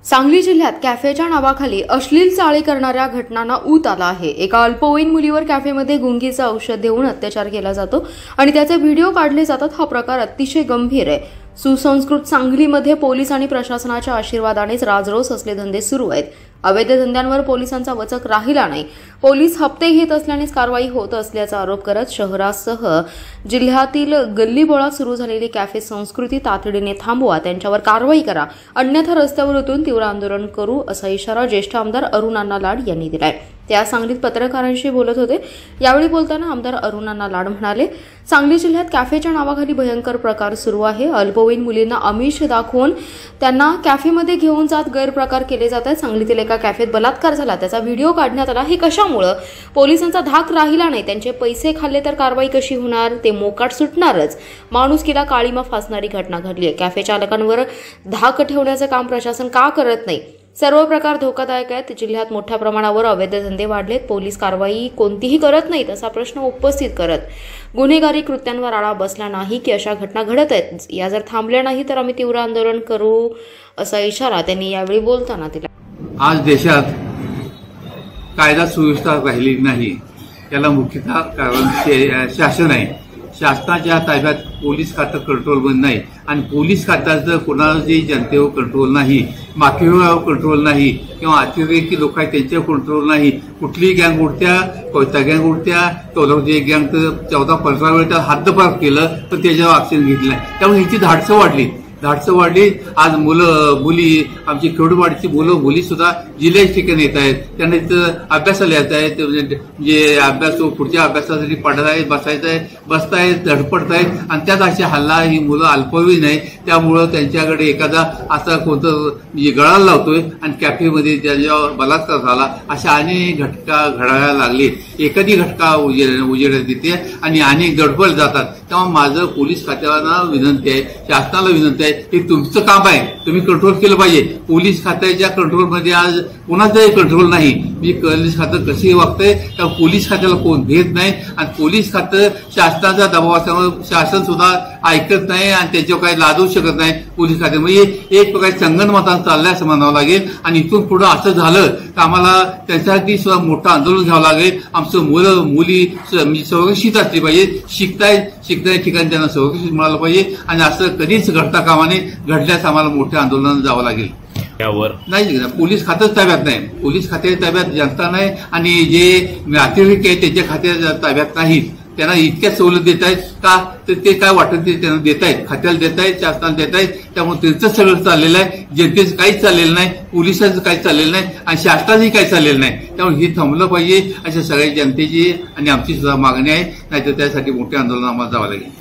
सांगली जिल्ह्यात कॅफेच्या नावाखाली अश्लील चाळे करणाऱ्या घटनांना ऊत आला आहे। एका अल्पवयीन मुलीवर कॅफेमध्ये गुंगीचं औषध देऊन अत्याचार केला जातो आणि त्याचे व्हिडिओ काढले जातात। हा प्रकार अतिशय गंभीर आहे। सुसंस्कृत सांगलीमध्ये पोलीस आणि प्रशासनाच्या आशीर्वादानेच राजरोस असले धंदे सुरू आहेत। अवैध धंद्यांवर पोलिसांचा वचक राहिला नाही। पोलीस हप्ते घेत असल्यानेच कारवाई होत असल्याचा आरोप करत शहरासह जिल्ह्यातील गल्लीबोळात सुरू झालेली कॅफे संस्कृती तातडीने थांबवा, त्यांच्यावर कारवाई करा, अन्यथा रस्त्यावर उतरून तीव्र आंदोलन करू असा इशारा ज्येष्ठ आमदार अरुणांना लाड यांनी दिलाय। ते आज सांगलीत पत्रकारांशी बोलत होते। यावेळी बोलताना आमदार अरुणांना लाड म्हणाले, सांगली जिल्ह्यात कॅफेच्या नावाखाली भयंकर प्रकार सुरू आहे। अल्पवयीन मुलींना आमिष दाखवून त्यांना कॅफेमध्ये घेऊन जात गैरप्रकार केले जात आहेत। सांगलीतील एका कॅफेत बलात्कार झाला, त्याचा व्हिडिओ काढण्यात आला। हे कशामुळे? पोलिसांचा धाक राहिला नाही। त्यांचे पैसे खाल्ले तर कारवाई कशी होणार? ते मोकाट सुटणारच। माणुसकीला काळीमा फासणारी घटना घडली आहे। कॅफे चालकांवर धाक ठेवण्याचे काम प्रशासन का करत नाही? सर्व प्रकार धोकादायक आहेत। जिल्ह्यात मोठ्या प्रमाणावर अवैध धंदे वाढलेत। पोलीस कारवाई कोणतीही करत नाहीत असा प्रश्न उपस्थित करत गुन्हेगारी कृत्यांवर आळा बसला नाही की अशा घटना घडत आहेत। या जर थांबल्या नाही तर आम्ही तीव्र आंदोलन करू असा इशारा त्यांनी यावेळी बोलताना दिला। आज देशात कायदा सुव्यवस्था राहिली नाही, याला मुख्यतः कारण शासन आहे। शासनाच्या ताब्यात पोलीस खातं कंट्रोलमध्ये नाही आणि पोलीस खात्याचं कोणाची जनतेवर कंट्रोल नाही, माफियावर कंट्रोल नाही किंवा अतिरेकी लोक आहेत त्यांच्यावर कंट्रोल नाही। कुठलीही गँग उडत्या, कोयता गँग उडत्या, टोलरची गँग तर 14-15 वेळा त्याला हद्दपार केलं पण त्याच्यावर ऍक्शन घेतलं नाही। त्यामुळे ह्याची धाडसं वाढली। आज मुली आमची खेडूवाडीची मुली सुद्धा जिल्ह्याच्या ठिकाणी येत आहेत, त्यांना तिथं अभ्यासाला येत आहेत, जे अभ्यास पुढच्या अभ्यासासाठी पडत आहेत, बसतायत, धडपडतायत आणि त्यात अशी हल्ला ही मुलं अल्पवयीन आहे। त्यामुळं त्यांच्याकडे एखादा असा कोणतं गळाला लावतोय आणि कॅफेमध्ये त्याच्यावर बलात्कार झाला, अशा अनेक घटना घडायला लागले। एखादी घटना उजेडात येते आणि अनेक दडपड जातात। तेव्हा माझं पोलीस खात्याला विनंती आहे, शासनाला विनंती आहे, हे तुमचं काम आहे, तुम्ही कंट्रोल केलं पाहिजे। पोलीस खात्याच्या कंट्रोलमध्ये आज कोणाचाही कंट्रोल नाही। मी पोलीस खातं कशी वागतंय तर पोलीस खात्याला कोण भेट नाही आणि पोलीस खातं शासनाचा दबाव असल्यामुळे शासन सुद्धा ऐकत नाही आणि त्याच्यावर काही लादू शकत नाही। पोलीस खाते म्हणजे एक प्रकारे संगणमतानं चाललंय असं म्हणावं लागेल आणि इथून पुढे असं झालं तर आम्हाला त्याच्यासाठी सुद्धा मोठं आंदोलन घ्यावं लागेल। आमचं मुली संरक्षित असली पाहिजे, शिकताय ठिकाणी त्यांना संरक्षित मिळालं पाहिजे आणि असं कधीच घडता कामा नये। घडल्यास आम्हाला मोठ्या आंदोलनात जावं लागेल। नाही, पोलीस खात्याच ताब्यात नाही, पोलीस खात्याच्या ताब्यात जनता नाही आणि जे अतिरेकी आहेत त्यांच्या खात्याच्या ताब्यात नाहीत। त्यांना इतक्या सवलत देत आहेत का तर ते काय वाटत ते त्यांना देत आहेत, खात्याला देत आहेत, शासनाला देत आहेत। त्यामुळे त्यांचं सगळं चाललेलं आहे, जनतेचं काहीच चाललेलं नाही, पोलिसांचं काहीच चाललेलं नाही आणि शासनाचंही काही चाललेलं नाही। त्यामुळे हे थांबलं पाहिजे अशा सगळ्या जनतेची आणि आमची सुद्धा मागणी आहे, नाहीतर त्यासाठी मोठे आंदोलन आम्हाला जावं लागेल।